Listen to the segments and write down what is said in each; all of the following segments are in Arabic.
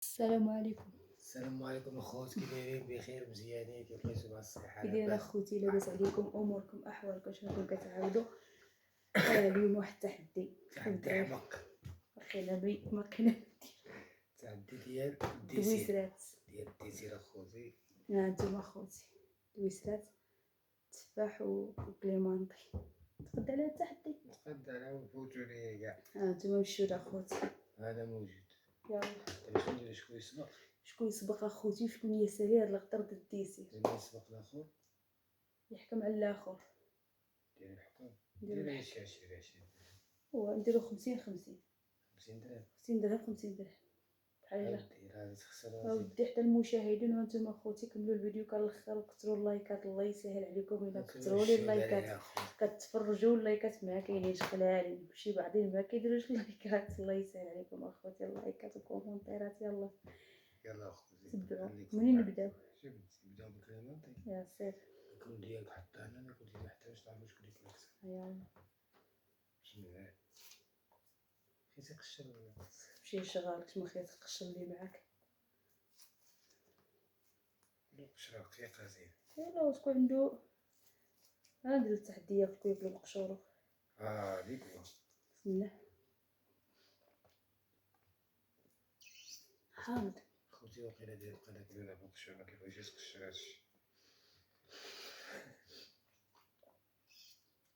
السلام عليكم. السلام عليكم اخوات، كي دايرين؟ بخير مزيانين؟ كيف بقيتو مع الصحه؟ كي دايرين اخوتي؟ لاباس عليكم؟ اموركم احوالكم شنو كتعاودوا؟ اليوم واحد التحدي تحدي حمق. باقي تحدي ديال دويسرات الديسير اخوتي. ها انتم اخوتي، دويسرات تفاح وكليمانطي. تقد على التحدي؟ تقد على ونفوتو ليه كاع. ها انتم مشيو اخوتي، هذا موجود. يلا دابا شنو نديرو؟ شكون يسبق؟ شكون يسبق اخوتي وشكون يسالي هاد الغدر د الديسير؟ اللي يسبق الاخر يحكم على الاخر. ديال الحكم. نديرو دير شي 20 هو نديرو 50 درهم. 50 درهم 50 درهم بحال هكا. دير هذا تخسر ودي حتى المشاهدين وانتم اخوتي كملوا الفيديو كنلخر وكثروا اللايكات. الله يسهل عليكم الا كثروا لي اللايكات. كتفرجوا اللايكات ما كاينينش خلالين، شي بعضين ما كيديروش اللايكات. الله يسهل عليكم اخوتي، اللايكات وكومونتيرات. يلا اخوتي تبعوا. خليكم. منين نبداو؟ شوف نبداو بكليمانطي. يا سير الكل ديالك حطها هنا، الكل ديالك حتى باش تعرفوا شكون اللي كيكسب. يلا بسم الله. خي تقشر ولا مشي شغالك ما خير تقشر لي معاك. قشره رقيقه زين. يلا وشكون عنده؟ انا ندير التحدي ياكل كياكلو القشور. ديك هو. بسم الله. حامد خوتي وقيلا ديال القناه كلنا بقشور، ما كيبغيش يتقشر هادشي.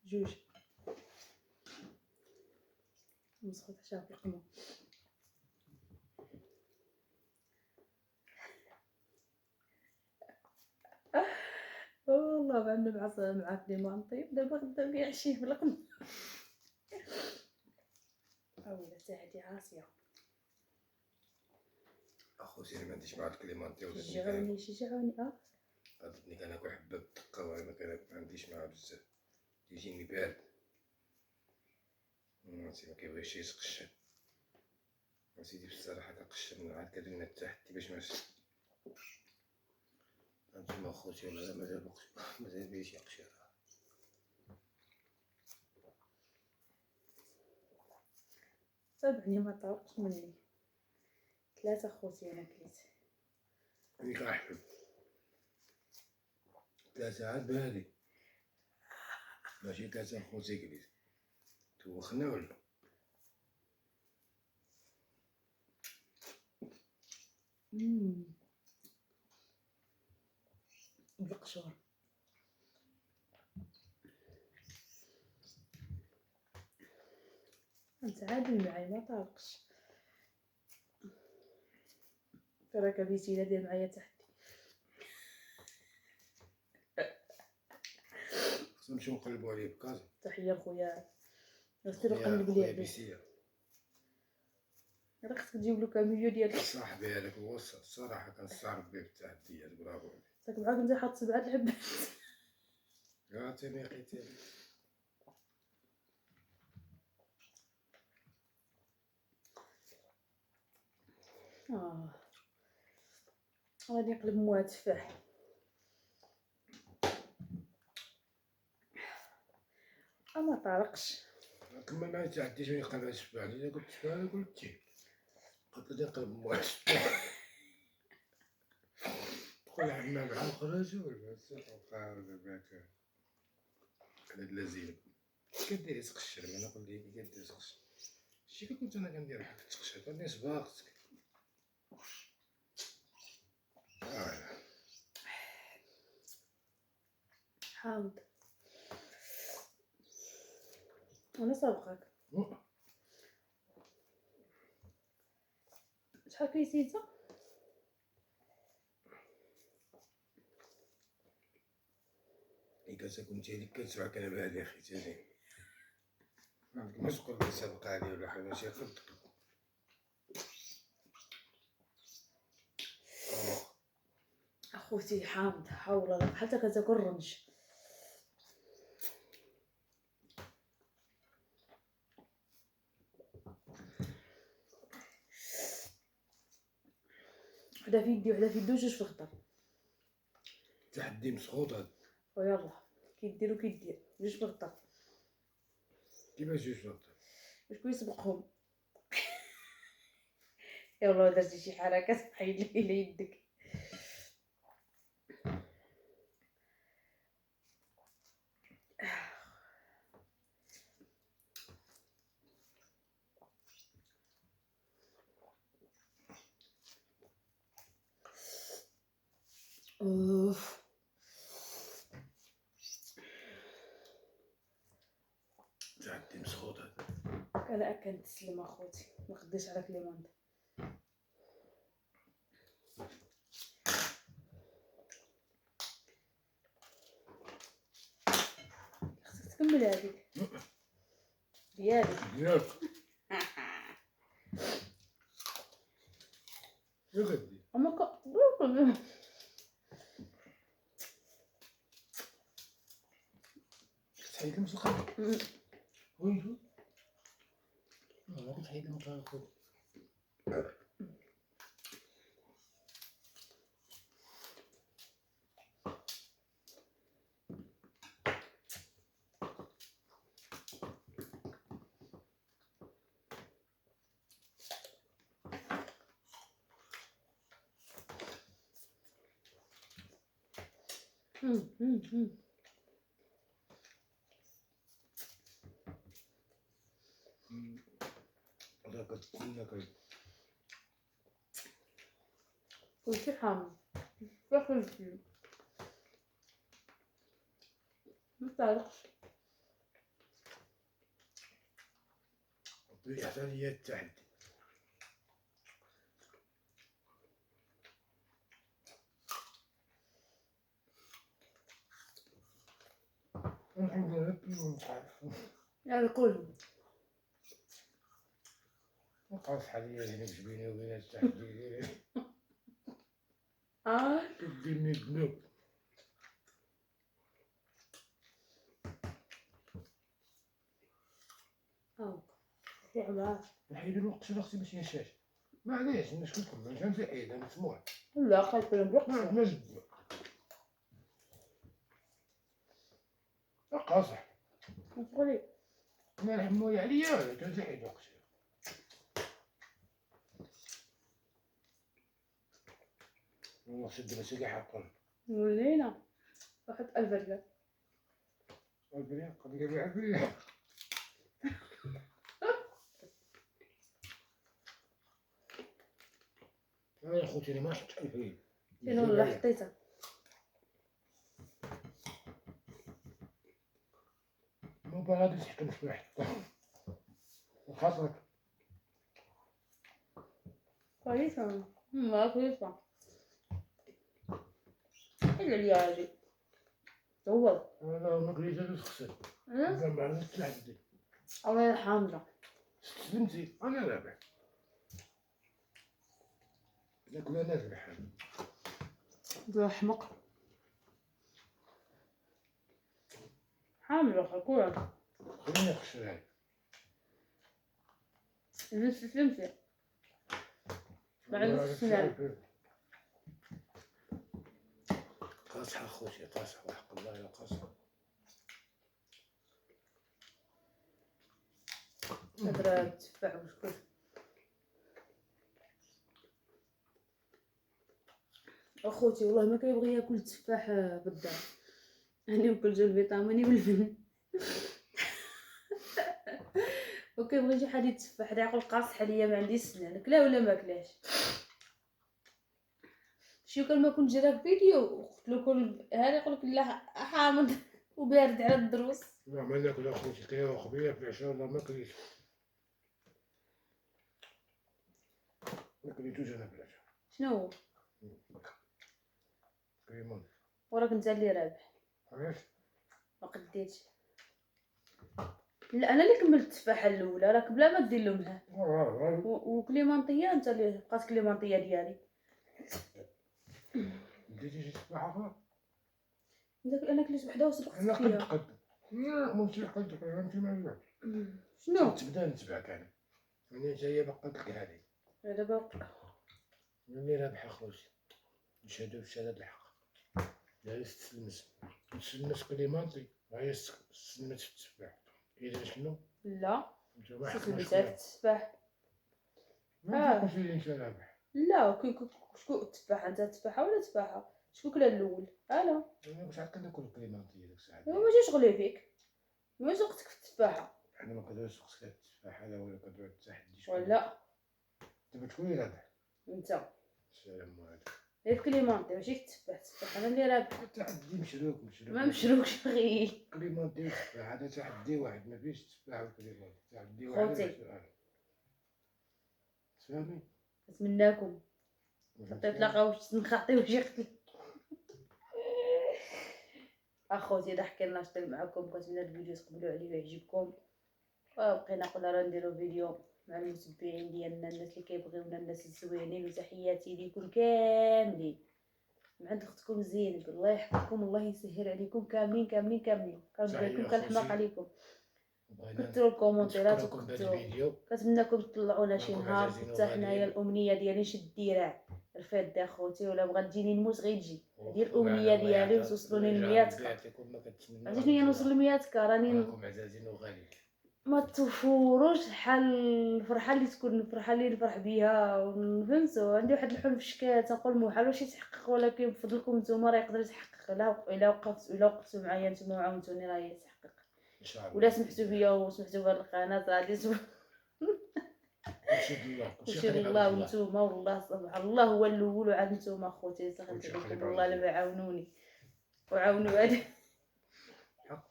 جوج مسخوط حشا في القمه. والله بعنا مع كليمانطي دابا غدا كيعشيه في القمه. اولا ساعدي عاصيه. اخوتي انا ما عنديش مع الكليمانطي ولا شجعوني عطتني كناكل حبه الدقه، وانا ما عنديش معها بزاف، يجيني بارد. عرفتي ما كيبغيش يتقشر. اسيدي بصراحه كنقشر عاد كديرنا التحدي باش ما انتما اخوتي ولا مازال بيش يقشر. تابعني ما طرقش مني. 3 خوتي انا كليت. اللي كنحب 3 عاد بهادي، ماشي 3 خوتي كليت. توخنا ولا؟ بالقشور انت عادل معايا ما طارقش. تراك بيتي لا دير معايا تحدي. خصنا نمشيو نقلبو عليه بكازا. تحيه لخويا نستيرو قلب ليه عليه. راه خصك تجيب له كاميو ديال صاحبي هذاك هو الصراحه كنستعرف به بالتحديات. برافو عليك. داك معاك انت حاط 7 الحبات. يا تنيقيتي. غادي نقلب موها تفاح. ما طارقش. كمل معايا التحدي. شنو يقلب على التفاح؟ انا قلت تفاح، انا قلت غادي نقلب موها تقول عندنا بحال خرج ولا قارب باك. هاد اللذيذ كديري تقشر. انا نقول لك كديري تقشر. شتي كي كنت انا كندير بحال تقشر كندير سباقتك. حامض انا سابقك. شحال كيسيتها؟ كاسا كنت هذيك كتسمع كلام هادي اخي تازين. ما تقول لي سابق عليه ولا حاجه، ماشي خد. اخوتي حامض حول حتى كتاكل رنج. وحده في يدي وحده في يدو، جوج في الخضر. تحدي مسخوط هذا. ويلا كيدير جوج في الخضر. كيفاش جوج في الخضر؟ شكون يسبقهم؟ والله درتي شي حركات حيد لي على يدك. اوف عندي مسخوط هذا. انا كنتسلم اخوتي ما خديش على كليمانط. خصك تكمل هذيك ديالك. ياك يا غدي اما تحيد المسخوط وينو ما تحيد المسخوط. هذاك كنا كلشي حامض كلشي متعرفش. يحتاج هي التحدي. الحمد لله يعني كل نقص حاليا هنا باش بيني وبين التحدي كديرني ذنوب. زعما نحيدو الوقت شنو خصني باش ينشاش. معليش انا شكون كنت مش نحيد انا مسموح. لا خايف من ما الوقت. عندناش الدواء. قاصح نقولي انا الحمويه عليا ولا تنحيد وقت. والله شد مسيقى حقا. ولينا واحد 1000 ريال. البريق قد يبيع البريق. يا خوتي انا ما حطيت البريق. شنو اللي حطيته؟ مو باغي تحكم في واحد وخاطرك كويسة ما كويسة إلا اللي عادي هو انا ما قريت هذا تخسر. انا ما عرفتش تحدي. الله يرحمها. استسلمتي انا رابح. انا كنا نربح. ده حمق حامل وخلقوها. خليني اخسر هاي. اللي استسلمتي ما عندكش سنان. قاصح اخوتي قاصح وحق الله يا قاصح. هضره تفاح وشكون اخوتي والله ما كيبغي ياكل التفاح بالدار. يعني وكل الفيتامين بالفن وكيبغي شي حد يتفاح ياكل قاصح عليا ما عنديش سنان كلا ولا ما كلاش. شي كان ما كنت جراك فيديو قلت له كل هذا يقول لك لا حامض وبارد على الدروس. لا ما ناكل اخوتي كيا وخبيه في العشاء والله ما كليت. ما كليتوش انا في العشاء. شنو هو؟ كريمون. وراك انت اللي رابح. علاش؟ ما قديتش. لا انا اللي كملت التفاحه الاولى راك بلا ما دير لهم وكليمانطيه انت اللي بقات كليمانطيه ديالي. بديتي شي تفاحه اخرى؟ انا كليت وحده وسبقت انا فيها. قد لا ماشي قد انت ما شنو؟ تبدا نتبعك انا. انا جايه بقات لك هذه. دابا اللي رابح اخوتي نشهدو بشهادة الحق. لا يستلمس تسلمس كليمانطي غير استلمت في التفاح. اذا شنو؟ لا نتوما استسلمت في التفاح ما تقولش لي انت رابح. لا شكون التفاحه؟ انت تفاحه ولا تفاحه؟ شكون كلا الاول؟ انا واش عاد كناكل كليمونطيه ديك الساعه. ماشي شغلي فيك، ما سوقتك في التفاحه انا ما كندوزش خصك التفاحه لا ولا كدوز التحدي. ولا دابا شكون اللي رابح؟ انت؟ السلام عليكم. غير كليمونطي ماشي التفاح انا اللي رابح. التحدي مشروك ما مشروكش غير كليمونطي والتفاح هذا تحدي واحد، ما فيش التفاح والكليمونطي، تحدي واحد. خوتي تفهمي؟ نتمناكم تلاقاوش نخطيو شي قتل. اخوتي اذا حكينا نشطي معكم، كنتمنى الفيديو تقبلوا عليه ويعجبكم، وبقينا قلنا راه نديرو فيديو مع المتبعين ديالنا، الناس اللي كيبغيونا، الناس الزوينين، وتحياتي ليكم كاملين من عند اختكم زينب. الله يحفظكم، الله يسهل عليكم كاملين كاملين كاملين، كنبغيكم كنحماق عليكم. كثروا الكومونتيرات وكثروا، كنتمنىكم تطلعونا شي نهار حتى حنايا. الامنيه ديالي نشد الدراع رفع يدي اخوتي، ولا بغات تجيني نموت غير تجي. هذه الامنيه ديالي، وتوصلوني ل 100 كا. عرفتي شنو هي نوصل ل 100 كا؟ راني ما تفوروش شحال الفرحه اللي تكون، الفرحه اللي نفرح بها. فهمتوا؟ عندي واحد الحلم في شكال، تنقول محال واش يتحقق، ولكن بفضلكم نتوما راه يقدر يتحقق. الا وقفتوا معايا نتوما وعاونتوني راه يتحقق. ولا سمحتوا بيا وسمحتوا بهاد القناه غادي كلشي لله وانتوما، والله سبحان الله هو الاول، وعاد نتوما خوتي سخنت عليكم والله لما عاونوني وعاونوا هذا.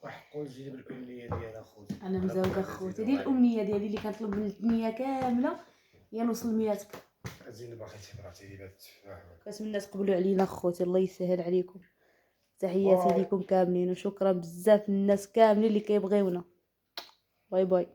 حقوا زيد بالامنيه ديال اخوتي. انا مزوجه خوتي، ديال الامنيه ديالي اللي كنطلب من الدنيا كامله هي نوصل 100 كا. زين باقي تبراتي لي بهاد التفاح. كنتمنى تقبلوا علينا خوتي، الله يسهل عليكم. تحياتي ليكم كاملين، وشكرا بزاف للناس كاملين اللي كيبغيونا. باي باي.